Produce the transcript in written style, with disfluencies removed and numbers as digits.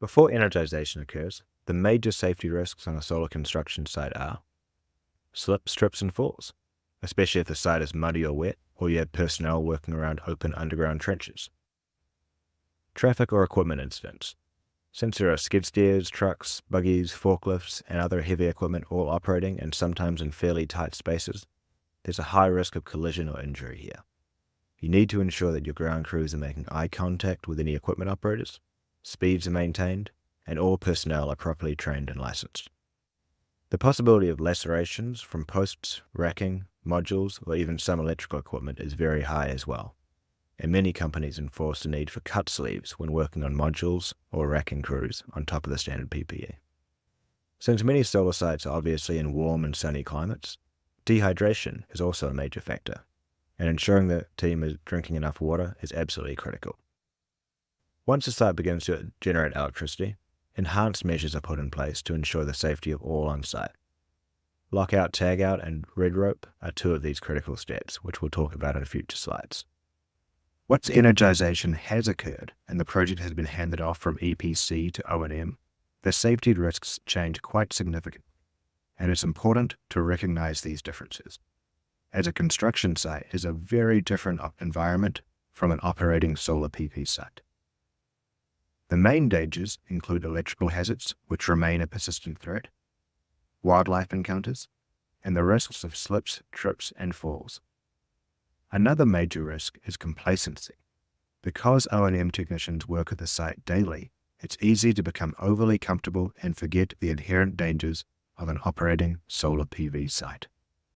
Before energization occurs, the major safety risks on a solar construction site are slips, trips, and falls, especially if the site is muddy or wet, or you have personnel working around open underground trenches. Traffic or equipment incidents. Since there are skid steers, trucks, buggies, forklifts, and other heavy equipment all operating and sometimes in fairly tight spaces, there's a high risk of collision or injury here. You need to ensure that your ground crews are making eye contact with any equipment operators, speeds are maintained, and all personnel are properly trained and licensed. The possibility of lacerations from posts, racking, modules, or even some electrical equipment is very high as well, and many companies enforce the need for cut sleeves when working on modules or racking crews on top of the standard PPE. Since many solar sites are obviously in warm and sunny climates, dehydration is also a major factor, and ensuring the team is drinking enough water is absolutely critical. Once the site begins to generate electricity, enhanced measures are put in place to ensure the safety of all on site. Lockout, tagout, and red rope are two of these critical steps, which we'll talk about in future slides. Once energization has occurred and the project has been handed off from EPC to O&M, the safety risks change quite significantly, and it's important to recognize these differences, as a construction site is a very different environment from an operating solar PV site. The main dangers include electrical hazards, which remain a persistent threat, wildlife encounters, and the risks of slips, trips, and falls. Another major risk is complacency. Because O&M technicians work at the site daily, it's easy to become overly comfortable and forget the inherent dangers of an operating solar PV site.